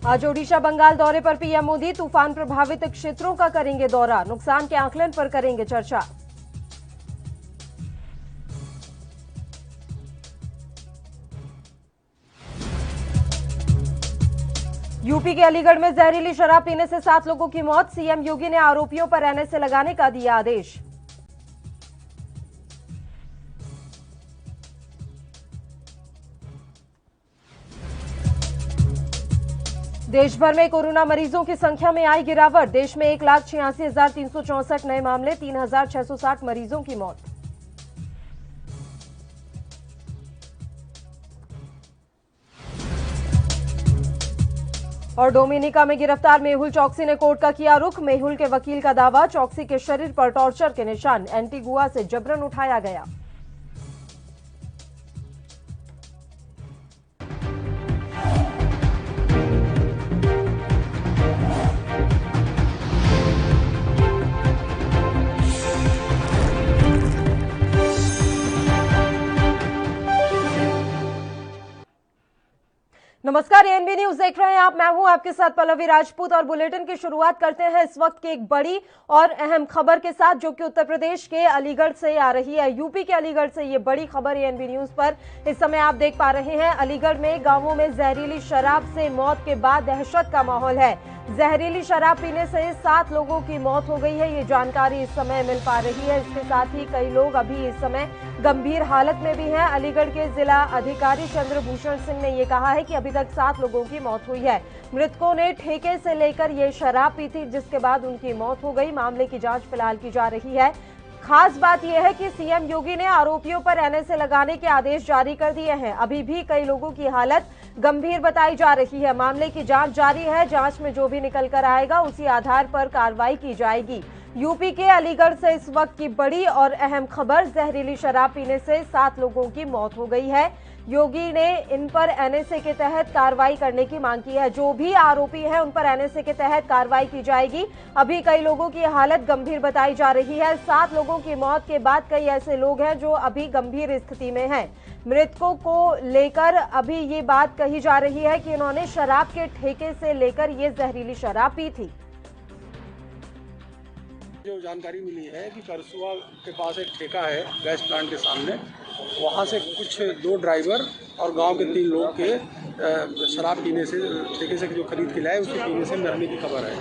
आज ओडिशा बंगाल दौरे पर पीएम मोदी तूफान प्रभावित क्षेत्रों का करेंगे दौरा, नुकसान के आकलन पर करेंगे चर्चा। यूपी के अलीगढ़ में जहरीली शराब पीने से 7 लोगों की मौत, सीएम योगी ने आरोपियों पर एनएसए लगाने का दिया आदेश। देश भर में कोरोना मरीजों की संख्या में आई गिरावट, देश में 1,86,364 नए मामले, 3,660 मरीजों की मौत। और डोमिनिका में गिरफ्तार मेहुल चौकसी ने कोर्ट का किया रुख, मेहुल के वकील का दावा, चौकसी के शरीर पर टॉर्चर के निशान, एंटीगुआ से जबरन उठाया गया। नमस्कार, एएनबी न्यूज देख रहे हैं आप। मैं हूं आपके साथ पल्लवी राजपूत और बुलेटिन की शुरुआत करते हैं इस वक्त की एक बड़ी और अहम खबर के साथ, जो कि उत्तर प्रदेश के अलीगढ़ से आ रही है। यूपी के अलीगढ़ से ये बड़ी खबर एएनबी न्यूज पर इस समय आप देख पा रहे हैं। अलीगढ़ में गांवों में जहरीली शराब से मौत के बाद दहशत का माहौल है। जहरीली शराब पीने से 7 लोगों की मौत हो गई है, ये जानकारी इस समय मिल पा रही है। इसके साथ ही कई लोग अभी इस समय गंभीर हालत में भी हैं। अलीगढ़ के जिला अधिकारी चंद्रभूषण सिंह ने ये कहा है कि अभी तक 7 लोगों की मौत हुई है। मृतकों ने ठेके से लेकर ये शराब पी थी, जिसके बाद उनकी मौत हो गई। मामले की जांच फिलहाल की जा रही है। खास बात यह है कि सीएम योगी ने आरोपियों पर एनएसए लगाने के आदेश जारी कर दिए हैं। अभी भी कई लोगों की हालत गंभीर बताई जा रही है। मामले की जांच जारी है, जांच में जो भी निकल कर आएगा उसी आधार पर कार्रवाई की जाएगी। यूपी के अलीगढ़ से इस वक्त की बड़ी और अहम खबर, जहरीली शराब पीने से 7 लोगों की मौत हो गई है। योगी ने इन पर एनएसए के तहत कार्रवाई करने की मांग की है। जो भी आरोपी हैं उन पर एनएसए के तहत कार्रवाई की जाएगी। अभी कई लोगों की हालत गंभीर बताई जा रही है। 7 लोगों की मौत के बाद कई ऐसे लोग हैं जो अभी गंभीर स्थिति में हैं। मृतकों को लेकर अभी ये बात कही जा रही है कि इन्होंने शराब के ठेके से लेकर ये जहरीली शराब पी थी। जो जानकारी मिली है कि करसुआ के पास एक ठेका है गैस प्लांट के सामने, वहाँ से कुछ 2 ड्राइवर और गांव के 3 लोग के शराब पीने से, ठेके से जो खरीद के लाए उसके पीने से मरने की खबर है।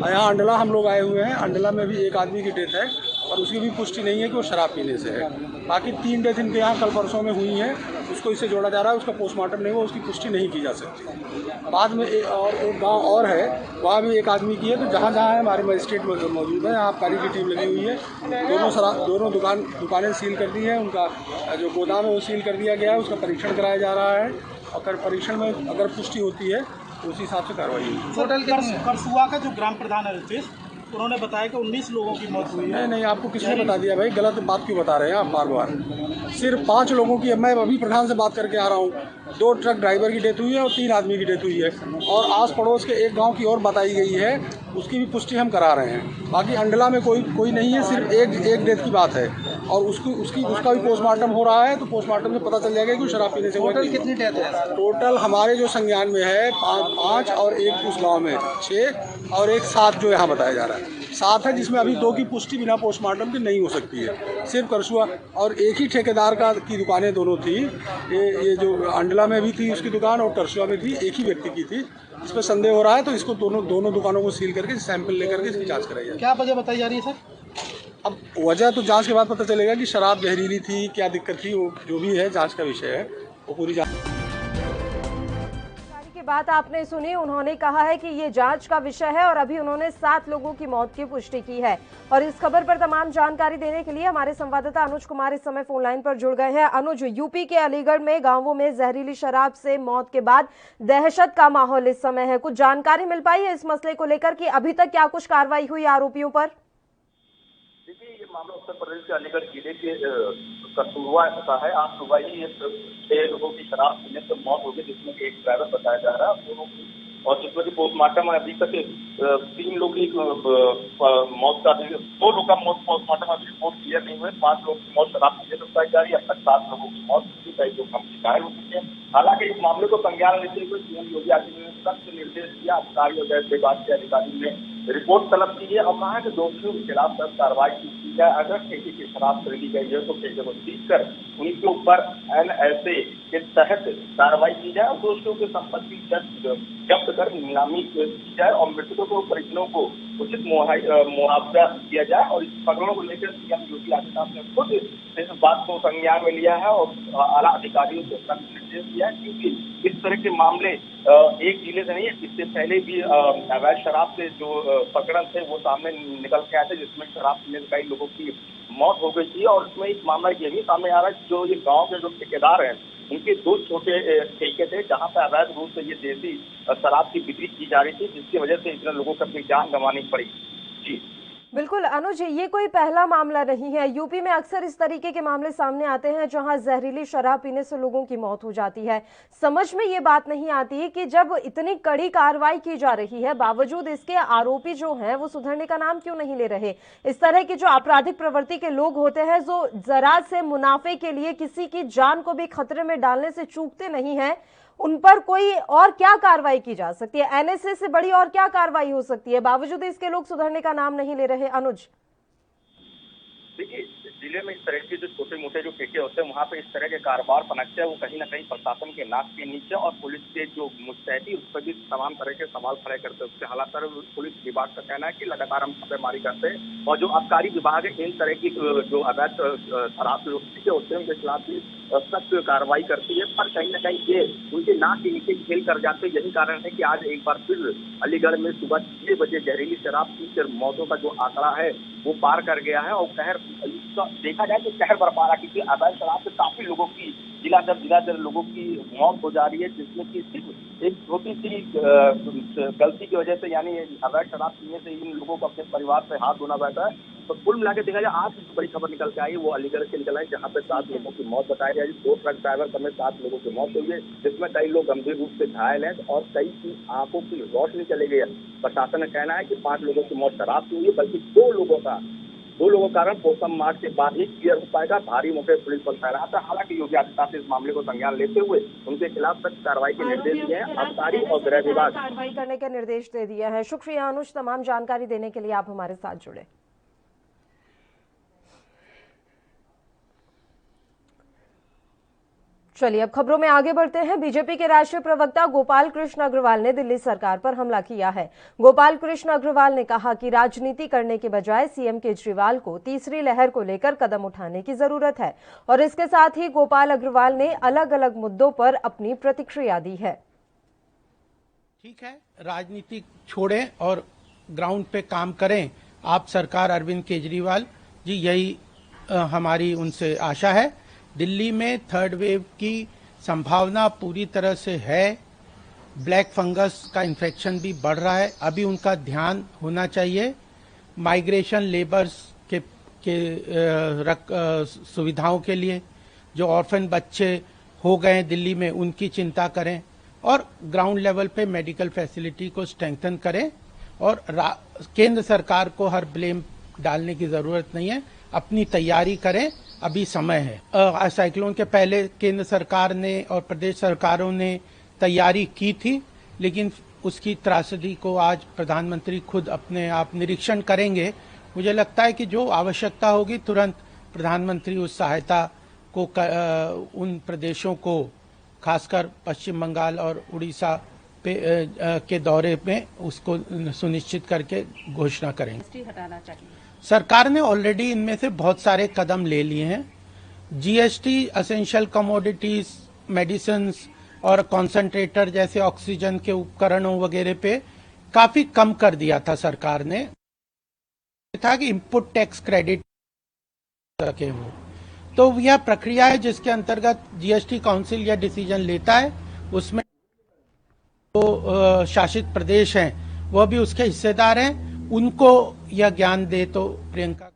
यहाँ अंडला हम लोग आए हुए हैं। अंडला में भी एक आदमी की डेथ है और उसकी भी पुष्टि नहीं है कि वो शराब पीने से है। बाकी 3 डेथ इनके यहाँ कल परसों में हुई हैं, उसको इससे जोड़ा जा रहा है। उसका पोस्टमार्टम नहीं हुआ, उसकी पुष्टि नहीं की जा सकती। बाद में एक गांव और है, वहाँ भी एक आदमी की है। तो जहाँ जहाँ है हमारे मजिस्ट्रेट मौजूद है, यहाँ आबकारी की टीम लगी हुई है। दोनों दुकानें सील कर दी हैं। उनका जो गोदाम है वो सील कर दिया गया है, उसका परीक्षण कराया जा रहा है और परीक्षण में अगर पुष्टि होती है तो उसी हिसाब से कार्रवाई होगी। टोटल करसुआ का जो ग्राम प्रधान है रितेश, उन्होंने बताया कि 19 लोगों की मौत हुई है। नहीं, आपको किसने बता दिया भाई? गलत बात क्यों बता रहे हैं आप बार बार? सिर्फ 5 लोगों की, मैं अभी प्रधान से बात करके आ रहा हूँ, 2 ट्रक ड्राइवर की डेथ हुई है और 3 आदमी की डेथ हुई है। और आस पड़ोस के एक गांव की और बताई गई है, उसकी भी पुष्टि हम करा रहे हैं। बाकी अंडला में कोई नहीं है, सिर्फ एक डेथ की बात है और उसका भी पोस्टमार्टम हो रहा है। तो पोस्टमार्टम से पता चल जाएगा कि शराब पीने से। टोटल कितनी डेथ है? टोटल हमारे जो संज्ञान में है 5 और एक उस गाँव में 6 और एक 7 जो यहाँ बताया जा रहा है। 7 है, जिसमें अभी 2 की पुष्टि बिना पोस्टमार्टम के नहीं हो सकती है। सिर्फ करसुआ और एक ही ठेकेदार की दुकानें दोनों थी। ये जो अंडला में भी थी उसकी दुकान और करसुआ में थी, एक ही व्यक्ति की थी। इस पर संदेह हो रहा है, तो इसको दोनों दुकानों को सील करके सैंपल लेकर के इसकी जाँच कराई जाए। क्या वजह बताई जा रही है सर? अब वजह तो जाँच के बाद पता चलेगा कि शराब जहरीली थी, क्या दिक्कत थी, वो जो भी है जाँच का विषय है, वो पूरी जाँच। बात आपने सुनी, उन्होंने कहा है कि ये जांच का विषय है और अभी उन्होंने 7 लोगों की मौत की पुष्टि की है। और इस खबर पर तमाम जानकारी देने के लिए हमारे संवाददाता अनुज कुमार इस समय फोन लाइन पर जुड़ गए हैं। अनुज, यूपी के अलीगढ़ में गांवों में जहरीली शराब से मौत के बाद दहशत का माहौल इस समय है। कुछ जानकारी मिल पाई है इस मसले को लेकर कि अभी तक क्या कुछ कार्रवाई हुई आरोपियों पर? देखिए, ये मामला उत्तर प्रदेश के अलीगढ़ जिले के करसुआ का है। आज सुबह ही 6 लोगों की शराब पीने से मौत हो गई, जिसमें एक ड्राइवर बताया जा रहा है। दोनों की और जिसमें कि पोस्टमार्टम अभी तक 3 लोग की मौत का 2 लोग का मौत पोस्टमार्टम अभी रिपोर्ट क्लियर नहीं हुए, 5 लोगों की मौत शराब पीने से बताई जा रही है। अब तक 7 लोगों की मौत हुई, कई लोग गंभीर घायल हो चुके हैं। हालांकि इस मामले को संज्ञान लेते हुए सीएम योगी आदित्यनाथ ने सख्त निर्देश दिया। अधिकारी और गैस विभाग के अधिकारियों ने रिपोर्ट तलब की है और कहा कि दोषियों के खिलाफ सख्त कार्रवाई की जाए। अगर ठेके की शराब खरीदी गई है तो ठेके को सीज कर उनके ऊपर NSA के तहत कार्रवाई की जाए और दोषियों की संपत्ति जब्त कर नीलामी की जाए और मृतकों को परिजनों को उचित मुआवजा दिया जाए। और इस प्रकरणों को लेकर सीएम योगी आदित्यनाथ ने खुद इस बात को संज्ञान में लिया है और आला अधिकारियों को सख्त निर्देश दिया है, क्योंकि इस तरह के मामले एक जिले से नहीं है, इससे पहले भी अवैध शराब से जो प्रकरण थे वो सामने निकल के आए थे, जिसमें शराब पीने से कई लोगों की मौत हो गई थी। और इसमें एक मामला ये भी सामने आ रहा है, जो ये गांव के जो ठेकेदार हैं उनके 2 छोटे ठेके थे जहां पर अवैध रूप से ये देसी शराब की बिक्री की जा रही थी, जिसकी वजह से इतने लोगों को अपनी जान गंवानी पड़ी। जी बिल्कुल अनुज, ये कोई पहला मामला नहीं है। यूपी में अक्सर इस तरीके के मामले सामने आते हैं जहां जहरीली शराब पीने से लोगों की मौत हो जाती है। समझ में ये बात नहीं आती कि जब इतनी कड़ी कार्रवाई की जा रही है, बावजूद इसके आरोपी जो हैं वो सुधरने का नाम क्यों नहीं ले रहे। इस तरह के जो आपराधिक प्रवृत्ति के लोग होते हैं, जो जरा से मुनाफे के लिए किसी की जान को भी खतरे में डालने से चूकते नहीं है, उन पर कोई और क्या कार्रवाई की जा सकती है। NSA से बड़ी और क्या कार्रवाई हो सकती है, बावजूद इसके लोग सुधरने का नाम नहीं ले रहे। अनुज, देखिए, जिले में इस तरह के जो छोटे मोटे जो ठेके होते हैं वहाँ पे इस तरह के कारोबार पनपते हैं, वो कहीं ना कहीं प्रशासन के नाक के नीचे और पुलिस के जो मुस्तैदी उस पर भी तमाम तरह के सवाल खड़े करते हैं। उसके हालात पर पुलिस विभाग का कहना है कि लगातार हम छापेमारी करते हैं और जो आबकारी विभाग है इन तरह की जो अवैध शराब के ठेके होते हैं उनके खिलाफ भी सख्त कार्रवाई करती है, पर कहीं ना कहीं ये उनके नाक के नीचे खेल कर जाते हैं। यही कारण है कि आज एक बार फिर अलीगढ़ में सुबह 6 बजे जहरीली शराब पीकर मौतों का जो आंकड़ा है वो पार कर गया है और कहर देखा जाए तो कहर बरपा रहा, क्योंकि अवैध शराब से काफी लोगों की जिला दर लोगों की मौत हो जा रही है, जिसमें कि सिर्फ एक छोटी सी गलती की वजह से, यानी अवैध शराब पीने से इन लोगों को अपने परिवार से हाथ धोना पड़ता है। तो कुल मिला के देखा जाए आज बड़ी खबर निकल के आई वो अलीगढ़ से निकल आई, जहाँ पे 7 लोगों की मौत बताई गई। 2 ट्रक ड्राइवर समेत 7 लोगों की मौत हुई है, जिसमें कई लोग गंभीर रूप से घायल हैं और कई की आंखों की रोशनी चली गई है। प्रशासन का कहना है कि 5 लोगों की मौत शराब से हुई है, बल्कि 2 लोगों का कारण पोस्टमार्टम मार्च के बाद ही क्लियर हो पाएगा। भारी मौके पुलिस बल तैनात है। हालांकि योगी आदित्यनाथ ने इस मामले को संज्ञान लेते हुए उनके खिलाफ सख्त कार्रवाई के निर्देश दिए हैं। आबकारी और गृह विभाग कार्रवाई करने के निर्देश दे दिए हैं। शुक्रिया अनुज, तमाम जानकारी देने के लिए आप हमारे साथ जुड़े। चलिए अब खबरों में आगे बढ़ते हैं। बीजेपी के राष्ट्रीय प्रवक्ता गोपाल कृष्ण अग्रवाल ने दिल्ली सरकार पर हमला किया है। गोपाल कृष्ण अग्रवाल ने कहा कि राजनीति करने के बजाय सीएम केजरीवाल को तीसरी लहर को लेकर कदम उठाने की जरूरत है और इसके साथ ही गोपाल अग्रवाल ने अलग अलग मुद्दों पर अपनी प्रतिक्रिया दी है। ठीक है, राजनीति छोड़ें और ग्राउंड पे काम करें आप सरकार अरविंद केजरीवाल जी, यही हमारी उनसे आशा है। दिल्ली में 3rd वेव की संभावना पूरी तरह से है। ब्लैक फंगस का इन्फेक्शन भी बढ़ रहा है, अभी उनका ध्यान होना चाहिए। माइग्रेशन लेबर्स के सुविधाओं के लिए जो ऑर्फन बच्चे हो गए दिल्ली में उनकी चिंता करें और ग्राउंड लेवल पे मेडिकल फैसिलिटी को स्ट्रेंथन करें और केंद्र सरकार को हर ब्लेम डालने की जरूरत नहीं है, अपनी तैयारी करें, अभी समय है। साइक्लोन के पहले केंद्र सरकार ने और प्रदेश सरकारों ने तैयारी की थी, लेकिन उसकी त्रासदी को आज प्रधानमंत्री खुद अपने आप निरीक्षण करेंगे। मुझे लगता है कि जो आवश्यकता होगी तुरंत प्रधानमंत्री उस सहायता को उन प्रदेशों को, खासकर पश्चिम बंगाल और उड़ीसा के दौरे में उसको सुनिश्चित करके घोषणा करेंगे। हटाना चाहिए। सरकार ने ऑलरेडी इनमें से बहुत सारे कदम ले लिए हैं। जीएसटी असेंशियल कमोडिटीज, मेडिसिन्स और कॉन्सेंट्रेटर जैसे ऑक्सीजन के उपकरणों वगैरह पे काफी कम कर दिया था सरकार ने। था कि इनपुट टैक्स क्रेडिट रखे हो, तो यह प्रक्रिया है जिसके अंतर्गत जीएसटी काउंसिल यह डिसीजन लेता है। उसमें तो शासित प्रदेश हैं वह भी उसके हिस्सेदार हैं, उनको यह ज्ञान दे तो प्रियंका।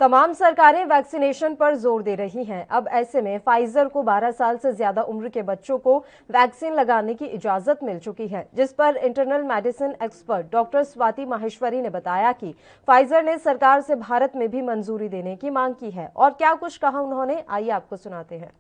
तमाम सरकारें वैक्सीनेशन पर जोर दे रही हैं। अब ऐसे में फाइजर को 12 साल से ज्यादा उम्र के बच्चों को वैक्सीन लगाने की इजाजत मिल चुकी है, जिस पर internal medicine expert doctor Swati Maheshwari ने बताया कि फाइजर ने सरकार से भारत में भी मंजूरी देने की मांग की है। और क्या कुछ कहा उन्होंने, आइए आपको सुनाते हैं।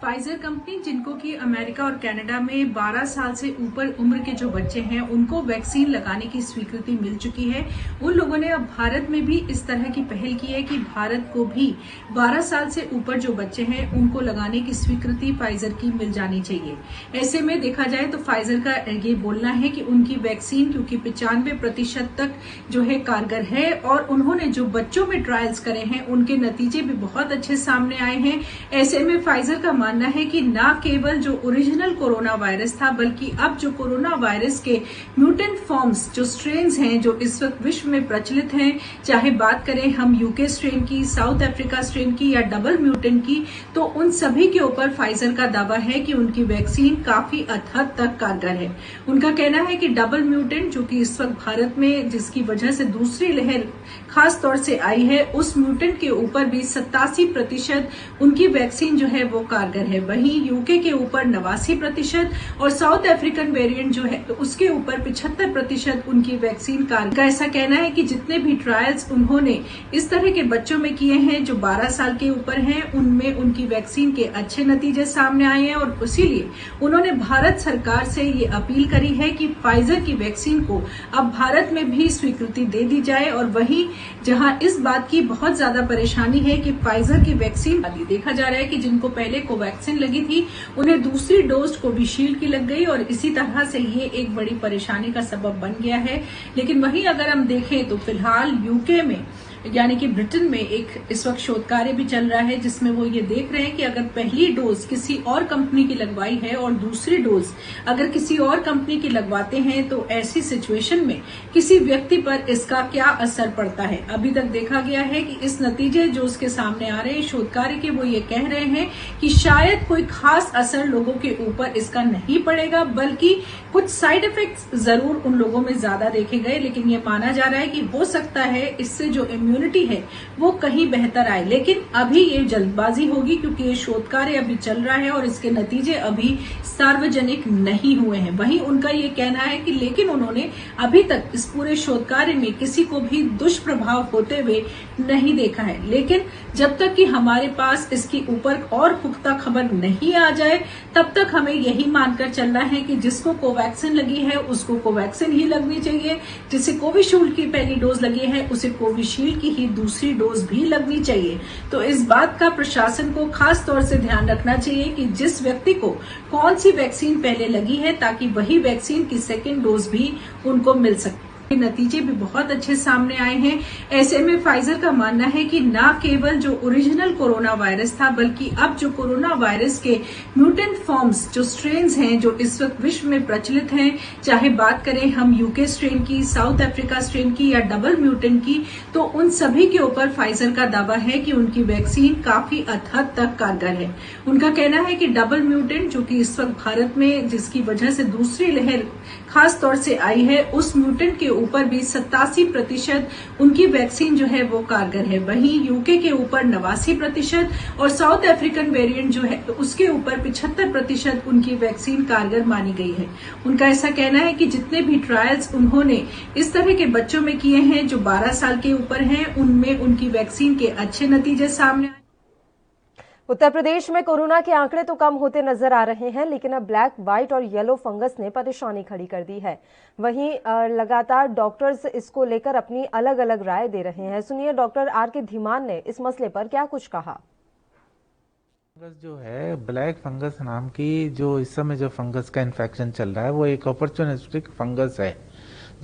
फाइजर कंपनी, जिनको कि अमेरिका और कनाडा में 12 साल से ऊपर उम्र के जो बच्चे हैं उनको वैक्सीन लगाने की स्वीकृति मिल चुकी है, उन लोगों ने अब भारत में भी इस तरह की पहल की है कि भारत को भी 12 साल से ऊपर जो बच्चे हैं उनको लगाने की स्वीकृति फाइजर की मिल जानी चाहिए। ऐसे में देखा जाए तो फाइजर का ये बोलना है कि उनकी वैक्सीन क्योंकि 95% तक जो है कारगर है और उन्होंने जो बच्चों में ट्रायल्स करे हैं उनके नतीजे भी बहुत अच्छे सामने आए हैं। ऐसे में फाइजर का मानना है कि ना केवल जो ओरिजिनल कोरोना वायरस था बल्कि अब जो कोरोना वायरस के म्यूटेंट फॉर्म्स, जो स्ट्रेन्स हैं जो इस वक्त विश्व में प्रचलित हैं, चाहे बात करें हम यूके स्ट्रेन की, साउथ अफ्रीका स्ट्रेन की या डबल म्यूटेंट की, तो उन सभी के ऊपर फाइजर का दावा है कि उनकी वैक्सीन काफी हद तक कारगर है। उनका कहना है कि डबल म्यूटेंट जो कि इस वक्त भारत में जिसकी वजह से दूसरी लहर खास तौर से आई है, उस म्यूटेंट के ऊपर भी 87% उनकी वैक्सीन जो है वो कारगर है। वहीं यूके के ऊपर 89% और साउथ अफ्रीकन वेरिएंट जो है उसके ऊपर 75% उनकी वैक्सीन कारगर। ऐसा कहना है कि जितने भी ट्रायल्स उन्होंने इस तरह के बच्चों में किए हैं जो 12 साल के ऊपर हैं, उनमें उनकी वैक्सीन के अच्छे नतीजे सामने आए हैं और इसीलिए उन्होंने भारत सरकार से ये अपील करी है कि फाइजर की वैक्सीन को अब भारत में भी स्वीकृति दे दी जाए। और वहीं जहां इस बात की बहुत ज्यादा परेशानी है कि फाइजर की वैक्सीन देखा जा रहा है कि जिनको पहले कोवैक्सीन लगी थी उन्हें दूसरी डोज कोविशील्ड की लग गई और इसी तरह से ये एक बड़ी परेशानी का सबब बन गया है। लेकिन वहीं अगर हम देखें तो फिलहाल यूके में यानी कि ब्रिटेन में एक इस वक्त शोध कार्य भी चल रहा है जिसमें वो ये देख रहे हैं कि अगर पहली डोज किसी और कंपनी की लगवाई है और दूसरी डोज अगर किसी और कंपनी की लगवाते हैं तो ऐसी सिचुएशन में किसी व्यक्ति पर इसका क्या असर पड़ता है। अभी तक देखा गया है कि इस नतीजे जो उसके सामने आ रहे हैं शोध कार्य के, वो ये कह रहे हैं कि शायद कोई खास असर लोगों के ऊपर इसका नहीं पड़ेगा, बल्कि कुछ साइड इफेक्ट्स जरूर उन लोगों में ज्यादा देखे गए। लेकिन ये माना जा रहा है कि हो सकता है इससे जो इम्यूनिटी है वो कहीं बेहतर आए। लेकिन अभी ये जल्दबाजी होगी क्योंकि ये शोध कार्य अभी चल रहा है और इसके नतीजे अभी सार्वजनिक नहीं हुए हैं। वहीं उनका ये कहना है कि लेकिन उन्होंने अभी तक इस पूरे शोध कार्य में किसी को भी दुष्प्रभाव होते हुए नहीं देखा है। लेकिन जब तक कि हमारे पास इसके ऊपर और पुख्ता खबर नहीं आ जाए तब तक हमें यही मानकर चलना है कि जिसको कोवैक्सीन लगी है उसको कोवैक्सीन ही लगनी चाहिए, जिसे कोविशील्ड की पहली डोज लगी है उसे कोविशील्ड की ही दूसरी डोज भी लगनी चाहिए। तो इस बात का प्रशासन को खास तौर से ध्यान रखना चाहिए कि जिस व्यक्ति को कौन सी वैक्सीन पहले लगी है ताकि वही वैक्सीन की सेकेंड डोज भी उनको मिल सके। नतीजे भी बहुत अच्छे सामने आए हैं। ऐसे में फाइजर का मानना है कि ना केवल जो ओरिजिनल कोरोना वायरस था बल्कि अब जो कोरोना वायरस के म्यूटेंट फॉर्म्स, जो स्ट्रेन्स हैं जो इस वक्त विश्व में प्रचलित हैं, चाहे बात करें हम यूके स्ट्रेन की, साउथ अफ्रीका स्ट्रेन की या डबल म्यूटेंट की, तो उन सभी के ऊपर फाइजर का दावा है कि उनकी वैक्सीन काफी हद तक कारगर है। उनका कहना है कि डबल म्यूटेंट जो कि इस वक्त भारत में जिसकी वजह से दूसरी लहर खास तौर से आई है, उस म्यूटेंट के ऊपर भी 87% उनकी वैक्सीन जो है वो कारगर है। वहीं यूके के ऊपर 89% और साउथ अफ्रीकन वेरिएंट जो है उसके ऊपर 75% उनकी वैक्सीन कारगर मानी गई है। उनका ऐसा कहना है कि जितने भी ट्रायल्स उन्होंने इस तरह के बच्चों में किए हैं जो 12 साल के ऊपर हैं, उनमें उनकी वैक्सीन के अच्छे नतीजे सामने आए। उत्तर प्रदेश में कोरोना के आंकड़े तो कम होते नजर आ रहे हैं, लेकिन अब ब्लैक, व्हाइट और येलो फंगस ने परेशानी खड़ी कर दी है। वहीं लगातार डॉक्टर्स इसको लेकर अपनी अलग अलग राय दे रहे हैं। सुनिए डॉक्टर आर के धीमान ने इस मसले पर क्या कुछ कहा। फंगस जो है, ब्लैक फंगस नाम की जो इस समय जो फंगस का इन्फेक्शन चल रहा है वो एक अपॉर्चुनिस्टिक फंगस है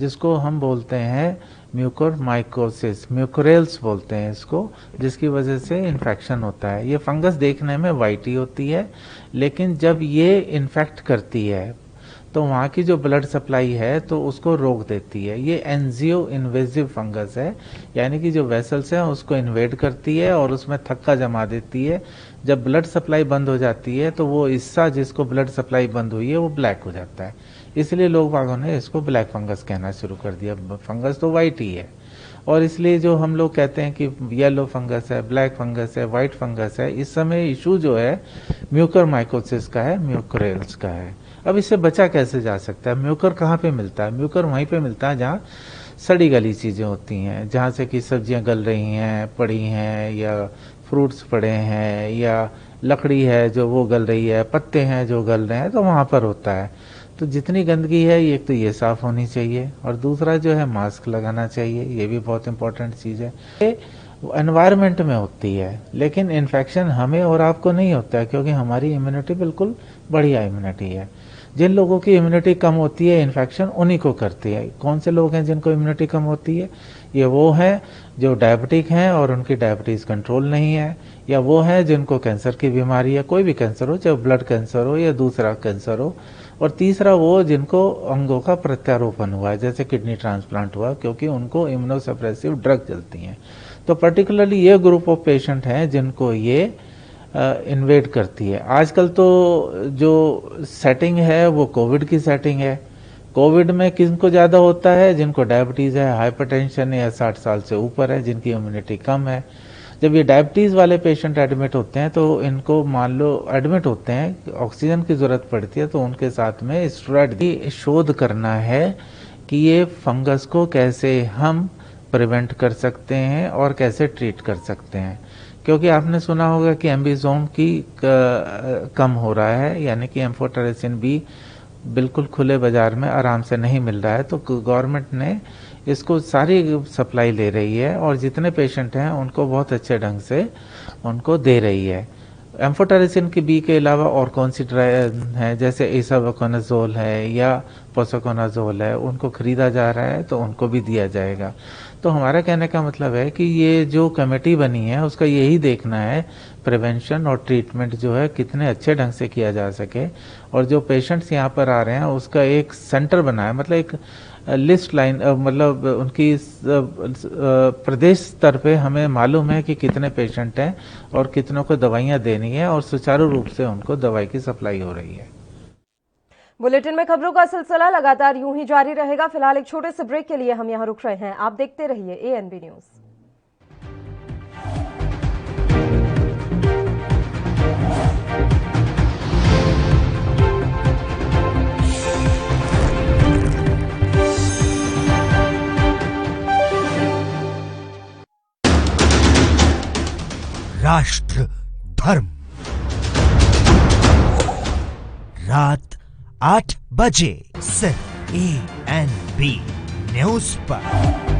जिसको हम बोलते हैं म्यूकोरमाइकोसिस, म्यूकोरेल्स बोलते हैं इसको, जिसकी वजह से इन्फेक्शन होता है। ये फंगस देखने में वाइट ही होती है, लेकिन जब ये इन्फेक्ट करती है तो वहाँ की जो ब्लड सप्लाई है तो उसको रोक देती है। ये एंजियो इन्वेजिव फंगस है, यानी कि जो वेसल्स हैं उसको इन्वेड करती है और उसमें थक्का जमा देती है। जब ब्लड सप्लाई बंद हो जाती है तो वो हिस्सा जिसको ब्लड सप्लाई बंद हुई है वो ब्लैक हो जाता है। इसलिए लोग बागों ने इसको ब्लैक फंगस कहना शुरू कर दिया। फंगस तो वाइट ही है, और इसलिए जो हम लोग कहते हैं कि येलो फंगस है, ब्लैक फंगस है, वाइट फंगस है, इस समय इशू जो है म्यूकर माइकोसिस का है, म्यूकोरेल्स का है। अब इससे बचा कैसे जा सकता है? म्यूकर कहाँ पे मिलता है? म्यूकर वहीं पे मिलता है जहाँ सड़ी गली चीज़ें होती हैं, जहाँ से कि सब्जियाँ गल रही हैं, पड़ी हैं, या फ्रूट्स पड़े हैं, या लकड़ी है जो वो गल रही है, पत्ते हैं जो गल रहे हैं, तो वहाँ पर होता है। तो जितनी गंदगी है एक तो ये साफ़ होनी चाहिए, और दूसरा जो है मास्क लगाना चाहिए, ये भी बहुत इंपॉर्टेंट चीज़ है। ये एनवायरनमेंट में होती है, लेकिन इन्फेक्शन हमें और आपको नहीं होता है, क्योंकि हमारी इम्यूनिटी बिल्कुल बढ़िया इम्यूनिटी है। जिन लोगों की इम्यूनिटी कम होती है, इन्फेक्शन उन्हीं को करती है। कौन से लोग हैं जिनको इम्यूनिटी कम होती है? ये वो हैं जो डायबिटिक हैं और उनकी डायबिटीज़ कंट्रोल नहीं है, या वो हैं जिनको कैंसर की बीमारी है, कोई भी कैंसर हो, चाहे ब्लड कैंसर हो या दूसरा कैंसर हो, और तीसरा वो जिनको अंगों का प्रत्यारोपण हुआ है, जैसे किडनी ट्रांसप्लांट हुआ, क्योंकि उनको इम्यूनोसप्रेसिव ड्रग चलती हैं। तो पर्टिकुलरली ये ग्रुप ऑफ पेशेंट हैं जिनको ये इन्वेड करती है। आजकल तो जो सेटिंग है वो कोविड की सेटिंग है। कोविड में किनको ज़्यादा होता है? जिनको डायबिटीज़ है, हाइपरटेंशन है, या 60 साल से ऊपर है, जिनकी इम्यूनिटी कम है। जब ये डायबिटीज़ वाले पेशेंट एडमिट होते हैं तो इनको मान लो एडमिट होते हैं, ऑक्सीजन की ज़रूरत पड़ती है, तो उनके साथ में स्टेरॉइड की शोध करना है कि ये फंगस को कैसे हम प्रिवेंट कर सकते हैं और कैसे ट्रीट कर सकते हैं। क्योंकि आपने सुना होगा कि एम्बिजोम की कम हो रहा है, यानी कि एम्फोटेरेसिन बी बिल्कुल खुले बाजार में आराम से नहीं मिल रहा है, तो गवर्नमेंट ने इसको सारी सप्लाई ले रही है, और जितने पेशेंट हैं उनको बहुत अच्छे ढंग से उनको दे रही है। एम्फोटेरेसिन की बी के अलावा और कौन सी है, जैसे इसाबुकोनाजोल है या पोसाकोनाजोल है, उनको खरीदा जा रहा है, तो उनको भी दिया जाएगा। तो हमारा कहने का मतलब है कि ये जो कमेटी बनी है उसका यही देखना है प्रिवेंशन और ट्रीटमेंट जो है कितने अच्छे ढंग से किया जा सके, और जो पेशेंट्स यहाँ पर आ रहे हैं उसका एक सेंटर बना है, मतलब एक लिस्ट लाइन, मतलब उनकी प्रदेश स्तर पे हमें मालूम है कि कितने पेशेंट हैं और कितनों को दवाइयाँ देनी है, और सुचारू रूप से उनको दवाई की सप्लाई हो रही है। बुलेटिन में खबरों का सिलसिला लगातार यूं ही जारी रहेगा। फिलहाल एक छोटे से ब्रेक के लिए हम यहां रुक रहे हैं। आप देखते रहिए एएनबी न्यूज। राष्ट्र धर्म, रात 8 बजे सिर्फ एएनबी न्यूज पर।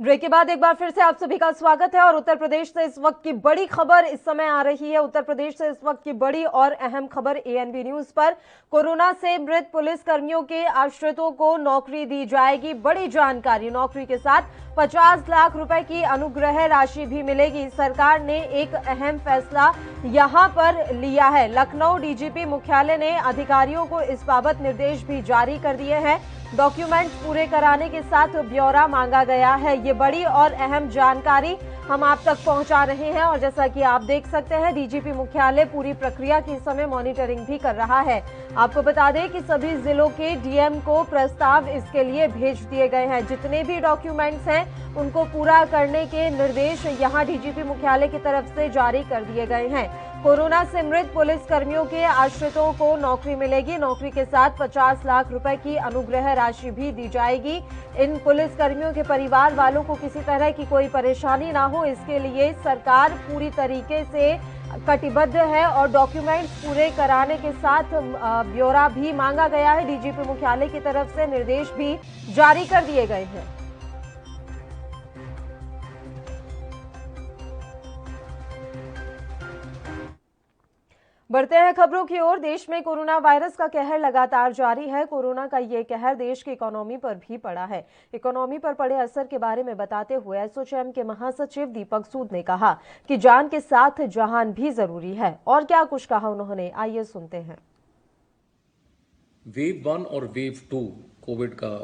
ब्रेक के बाद एक बार फिर से आप सभी का स्वागत है। और उत्तर प्रदेश से इस वक्त की बड़ी खबर इस समय आ रही है। उत्तर प्रदेश से इस वक्त की बड़ी और अहम खबर एएनबी न्यूज पर। कोरोना से मृत पुलिस कर्मियों के आश्रितों को नौकरी दी जाएगी। बड़ी जानकारी, नौकरी के साथ 50 लाख रुपए की अनुग्रह राशि भी मिलेगी। सरकार ने एक अहम फैसला यहां पर लिया है। लखनऊ डीजीपी मुख्यालय ने अधिकारियों को इस बाबत निर्देश भी जारी कर दिए हैं। डॉक्यूमेंट्स पूरे कराने के साथ ब्यौरा मांगा गया है। ये बड़ी और अहम जानकारी हम आप तक पहुंचा रहे हैं, और जैसा कि आप देख सकते हैं डीजीपी मुख्यालय पूरी प्रक्रिया की इस समय मॉनिटरिंग भी कर रहा है। आपको बता दें कि सभी जिलों के डीएम को प्रस्ताव इसके लिए भेज दिए गए हैं। जितने भी डॉक्यूमेंट्स हैं उनको पूरा करने के निर्देश यहां डीजीपी मुख्यालय की तरफ से जारी कर दिए गए हैं। कोरोना से मृत पुलिस कर्मियों के आश्रितों को नौकरी मिलेगी। नौकरी के साथ 50 लाख रुपए की अनुग्रह राशि भी दी जाएगी। इन पुलिस कर्मियों के परिवार वालों को किसी तरह की कोई परेशानी ना हो, इसके लिए सरकार पूरी तरीके से कटिबद्ध है, और डॉक्यूमेंट्स पूरे कराने के साथ ब्यौरा भी मांगा गया है। डीजीपी मुख्यालय की तरफ से निर्देश भी जारी कर दिए गए हैं। बढ़ते हैं खबरों की ओर। देश में कोरोना वायरस का कहर लगातार जारी है। कोरोना का ये कहर देश की इकोनॉमी पर भी पड़ा है। इकोनॉमी पर पड़े असर के बारे में बताते हुए एसोचैम के महासचिव दीपक सूद ने कहा कि जान के साथ जहान भी जरूरी है। और क्या कुछ कहा उन्होंने, आइए सुनते हैं। वेव 1 और वेव 2 कोविड का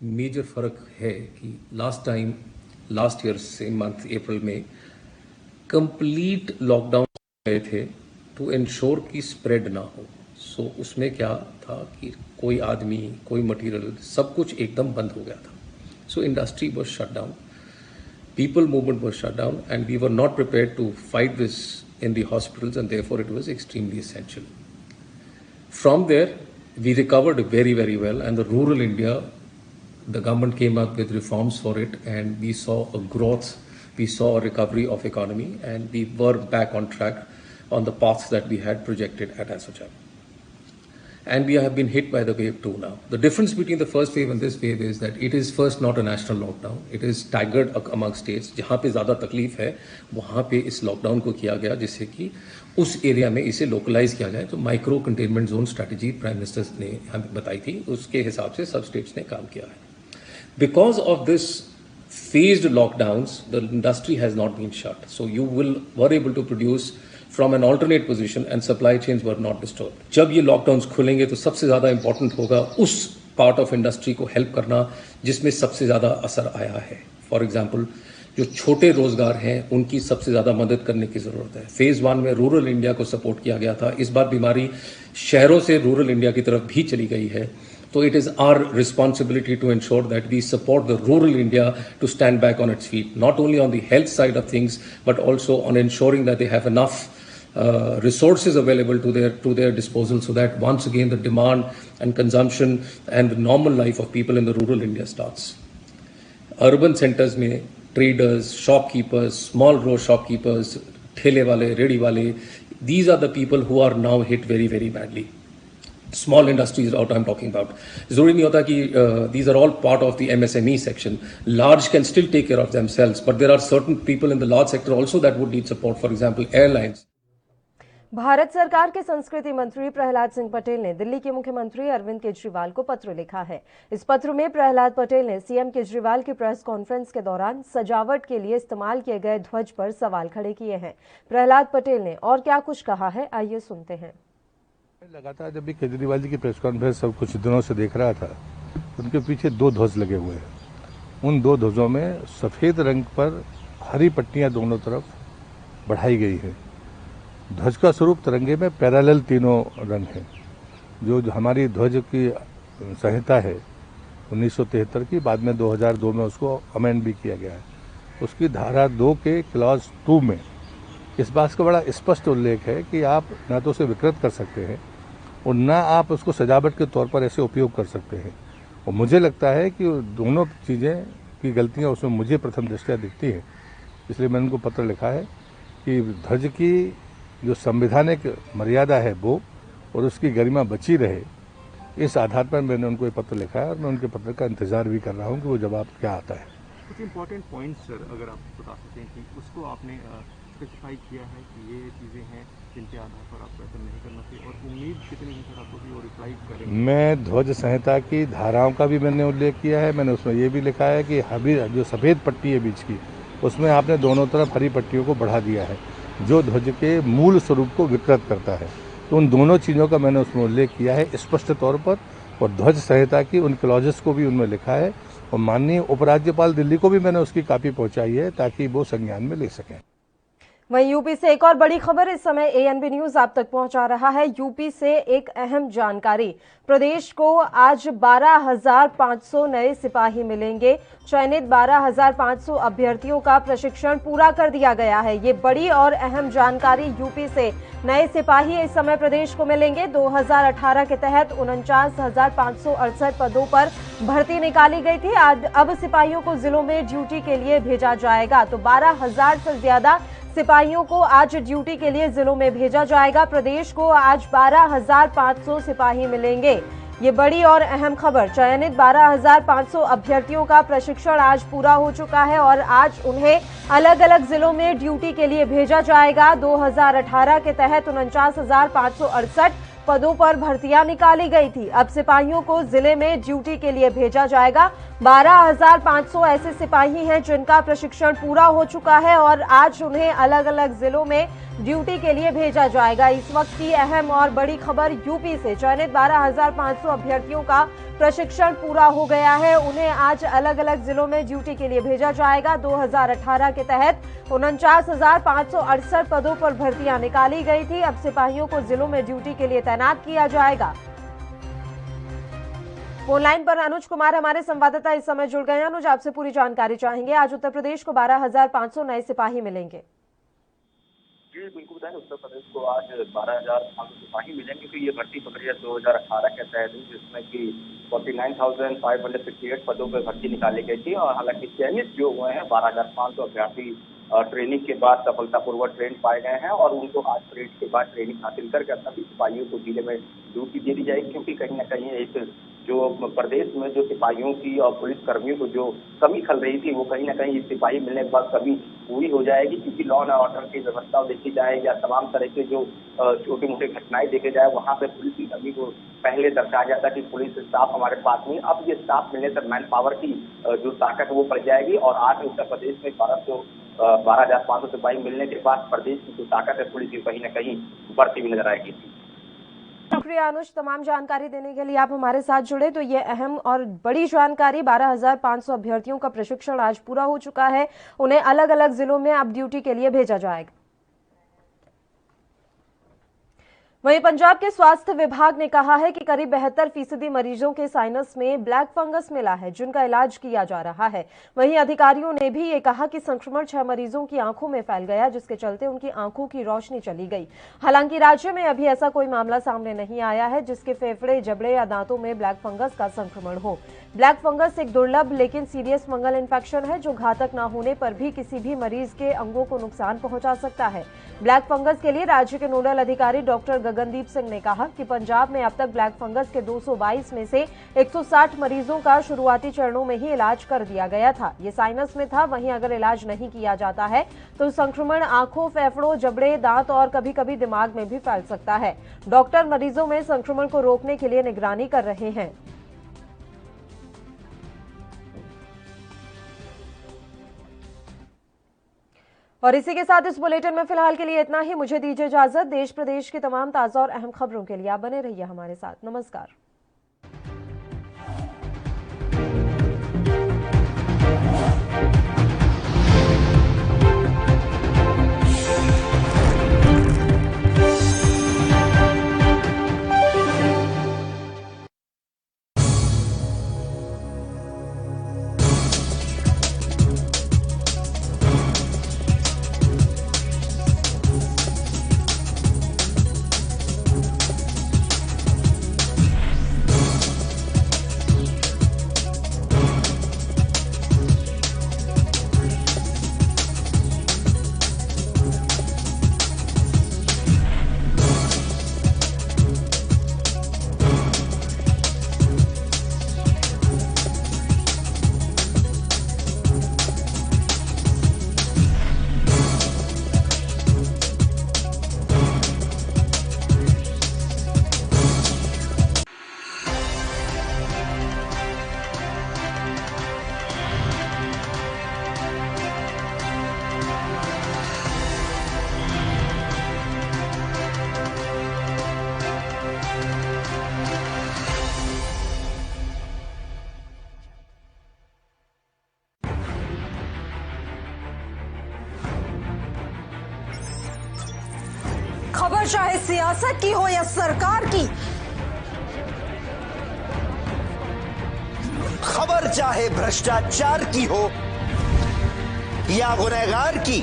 मेजर फ़र्क है कि लास्ट ईयर सेम मंथ अप्रैल में कंप्लीट लॉकडाउन गए थे टू इंश्योर कि स्प्रेड ना हो। सो उसमें क्या था कि कोई आदमी, कोई मटेरियल, सब कुछ एकदम बंद हो गया था। So industry was shut down, people movement was shut down, and we were not prepared to fight this in the hospitals, and therefore it was extremely essential. From there, we recovered very, very well, and the rural India, the government came up with reforms for it, and we saw a growth, we saw a recovery of economy, and we were back on track on the paths that we had projected at ASSOCHAM. And we have been hit by the wave 2 now. The difference between the first wave and this wave is that it is first not a national lockdown. It is staggered among states. जहाँ पे ज़्यादा तकलीफ है वहाँ पे इस lockdown को किया गया जिससे कि उस एरिया में इसे लोकलाइज किया जाए। तो micro containment zone strategy prime minister ने हमें बताई थी, उसके हिसाब से सब स्टेट्स ने काम किया है। Because of this phased lockdowns, the industry has not been shut. So you were able to produce from an alternate position and supply chains were not disturbed. जब ये लॉकडाउन्स खुलेंगे तो सबसे ज़्यादा इंपॉर्टेंट होगा उस पार्ट ऑफ इंडस्ट्री को help करना जिसमें सबसे ज़्यादा असर आया है। फॉर एग्जांपल जो छोटे रोजगार हैं उनकी सबसे ज़्यादा मदद करने की ज़रूरत है। फेज़ 1 में रूरल इंडिया को सपोर्ट किया गया था, इस बार बीमारी शहरों से रूरल इंडिया की तरफ भी चली गई है। तो it is our responsibility to ensure that we support the rural India to stand back on its feet, not only on the health side of things, but also on ensuring that they have enough resources available to their disposal, so that once again the demand and consumption and the normal life of people in the rural India starts. Urban centers में traders, shopkeepers, small road shopkeepers, ठेले वाले, ready वाले, these are the people who are now hit very, very badly. Small industries out I'm talking about. ज़रूरी नहीं होता कि these are all part of the MSME section. Large can still take care of themselves, but there are certain people in the large sector also that would need support. For example, airlines. Bharat सरकार के संस्कृति मंत्री प्रहलाद सिंह पटेल ने दिल्ली के मुख्यमंत्री अरविंद केजरीवाल को पत्र लिखा है। इस पत्र में प्रहलाद पटेल ने सीएम केजरीवाल की प्रेस कॉन्फ्रेंस के दौरान सजावट के लिए इस्तेमाल किए गए ध्वज पर सवाल खड़े किए हैं। प्रहलाद पटेल ने और क्या कुछ कहा है, आइए सुनते हैं। लगातार जब भी केजरीवाल जी की प्रेस कॉन्फ्रेंस सब कुछ दिनों से देख रहा था, उनके पीछे 2 ध्वज लगे हुए हैं। उन 2 ध्वजों में सफेद रंग पर हरी पट्टियां दोनों तरफ बढ़ाई गई है। ध्वज का स्वरूप तिरंगे में पैरेलल तीनों रंग हैं। जो हमारी ध्वज की संहिता है 1973 की, बाद में 2002 में उसको अमेंड भी किया गया है। उसकी धारा 2 के क्लॉज 2 में इस बात का बड़ा स्पष्ट उल्लेख है कि आप ना तो उसे विकृत कर सकते हैं और ना आप उसको सजावट के तौर पर ऐसे उपयोग कर सकते हैं। और मुझे लगता है कि दोनों चीज़ें की गलतियां उसमें मुझे प्रथम दृष्टया दिखती हैं, इसलिए मैंने उनको पत्र लिखा है कि ध्वज की जो संवैधानिक मर्यादा है वो और उसकी गरिमा बची रहे, इस आधार पर मैंने उनको ये पत्र लिखा है और मैं उनके पत्र का इंतजार भी कर रहा हूँ कि वो जवाब क्या आता है। कुछ इम्पोर्टेंट पॉइंट्स सर अगर आप बता सकते हैं कि उसको आपने स्पेसिफाई किया है कि ये चीज़ें हैं जिनके आधार पर आपको ऐसा नहीं करना चाहिए, और उम्मीद कितनी है सर आपको कि वो रिप्लाई करेंगे? मैं ध्वज संहिता की धाराओं का भी मैंने उल्लेख किया है। मैंने उसमें ये भी लिखा है कि जो सफ़ेद पट्टी है बीच की, उसमें आपने दोनों तरफ हरी पट्टियों को बढ़ा दिया है, जो ध्वज के मूल स्वरूप को विकृत करता है। तो उन दोनों चीज़ों का मैंने उसमें उल्लेख किया है स्पष्ट तौर पर, और ध्वज संहिता की उन क्लॉजेस को भी उनमें लिखा है, और माननीय उपराज्यपाल दिल्ली को भी मैंने उसकी कॉपी पहुंचाई है ताकि वो संज्ञान में ले सकें। वहीं यूपी से एक और बड़ी खबर इस समय एएनबी न्यूज आप तक पहुंचा रहा है। यूपी से एक अहम जानकारी, प्रदेश को आज 12,500 नए सिपाही मिलेंगे। चयनित 12,500 अभ्यर्थियों का प्रशिक्षण पूरा कर दिया गया है। ये बड़ी और अहम जानकारी। यूपी से नए सिपाही इस समय प्रदेश को मिलेंगे। 2018 के तहत 49,568 पदों पर भर्ती निकाली गई थी। अब सिपाहियों को जिलों में ड्यूटी के लिए भेजा जाएगा। तो 12,000 से ज्यादा सिपाहियों को आज ड्यूटी के लिए जिलों में भेजा जाएगा। प्रदेश को आज 12,500 सिपाही मिलेंगे। ये बड़ी और अहम खबर। चयनित 12,500 अभ्यर्थियों का प्रशिक्षण आज पूरा हो चुका है और आज उन्हें अलग अलग जिलों में ड्यूटी के लिए भेजा जाएगा। 2018 के तहत 49,568 पदों पर भर्तियां निकाली गई थी। अब सिपाहियों को जिले में ड्यूटी के लिए भेजा जाएगा। 12,500 ऐसे सिपाही हैं जिनका प्रशिक्षण पूरा हो चुका है और आज उन्हें अलग अलग जिलों में ड्यूटी के लिए भेजा जाएगा। इस वक्त की अहम और बड़ी खबर यूपी से। चयनित 12,500 अभ्यर्थियों का प्रशिक्षण पूरा हो गया है। उन्हें आज अलग अलग जिलों में ड्यूटी के लिए भेजा जाएगा। 2018 के तहत 49,568 पदों पर भर्तियां निकाली गई थी। अब सिपाहियों को जिलों में ड्यूटी के लिए तैनात किया जाएगा। फोन लाइन पर अनुज कुमार हमारे संवाददाता इस समय जुड़ गए हैं। अनुज, आपसे पूरी जानकारी चाहेंगे। आज उत्तर प्रदेश को 12,500 नए सिपाही मिलेंगे। जी बिल्कुल बताएं, उत्तर प्रदेश को आज 12,500 सिपाही मिलेंगे। तो ये भर्ती प्रक्रिया 2018 के तहत हुई, जिसमें कि 49,568 पदों पर भर्ती निकाली गई थी। और हालांकि चयनित जो हुए हैं 12,500 अभ्यर्थी ट्रेनिंग के बाद सफलतापूर्वक ट्रेन पाए गए हैं और उनको आज परेड के बाद ट्रेनिंग हासिल करके सभी सिपाहियों को जिले में ड्यूटी दे दी जाएगी। क्योंकि कहीं ना कहीं एक जो प्रदेश में जो सिपाहियों की और पुलिस कर्मियों को जो कमी खल रही थी, वो कहीं ना कहीं सिपाही मिलने के बाद कमी पूरी हो जाएगी। क्योंकि लॉ एंड ऑर्डर की व्यवस्था देखी जाए या तमाम तरह के जो छोटी मोटी घटनाएं देखे जाए, वहाँ पे पुलिस की कमी को पहले दर्शाया जाता कि पुलिस स्टाफ हमारे पास नहीं। अब ये स्टाफ मिलने से मैन पावर की जो ताकत वो बढ़ जाएगी और आज उत्तर प्रदेश में 12,500 सिपाही मिलने के बाद प्रदेश की जो ताकत है पुलिस की कहीं ना कहीं बढ़ती हुई नजर आएगी। शुक्रिया अनुज, तमाम जानकारी देने के लिए आप हमारे साथ जुड़े। तो ये अहम और बड़ी जानकारी, 12,500 अभ्यर्थियों का प्रशिक्षण आज पूरा हो चुका है। उन्हें अलग अलग जिलों में अब ड्यूटी के लिए भेजा जाएगा। वहीं पंजाब के स्वास्थ्य विभाग ने कहा है कि करीब 72% मरीजों के साइनस में ब्लैक फंगस मिला है, जिनका इलाज किया जा रहा है। वहीं अधिकारियों ने भी ये कहा कि संक्रमण 6 मरीजों की आंखों में फैल गया, जिसके चलते उनकी आंखों की रोशनी चली गई। हालांकि राज्य में अभी ऐसा कोई मामला सामने नहीं आया है जिसके फेफड़े, जबड़े या दांतों में ब्लैक फंगस का संक्रमण हो। ब्लैक फंगस एक दुर्लभ लेकिन सीरियस फंगल इन्फेक्शन है जो घातक न होने पर भी किसी भी मरीज के अंगों को नुकसान पहुंचा सकता है। ब्लैक फंगस के लिए राज्य के नोडल अधिकारी डॉक्टर गगनदीप सिंह ने कहा कि पंजाब में अब तक ब्लैक फंगस के 222 में से 160 मरीजों का शुरुआती चरणों में ही इलाज कर दिया गया था। ये साइनस में था। वहीं अगर इलाज नहीं किया जाता है तो संक्रमण आंखों, फेफड़ों, जबड़े, दांत और कभी कभी दिमाग में भी फैल सकता है। डॉक्टर मरीजों में संक्रमण को रोकने के लिए निगरानी कर रहे हैं। और इसी के साथ इस बुलेटिन में फिलहाल के लिए इतना ही। मुझे दीजिए इजाजत। देश प्रदेश की तमाम ताजा और अहम खबरों के लिए आप बने रहिए हमारे साथ। नमस्कार। खबर चाहे सियासत की हो या सरकार की, खबर चाहे भ्रष्टाचार की हो या गुनहगार की,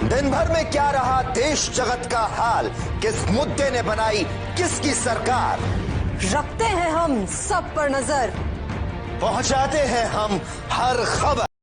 दिन भर में क्या रहा देश जगत का हाल, किस मुद्दे ने बनाई किसकी सरकार, रखते हैं हम सब पर नजर, पहुंचाते हैं हम हर खबर।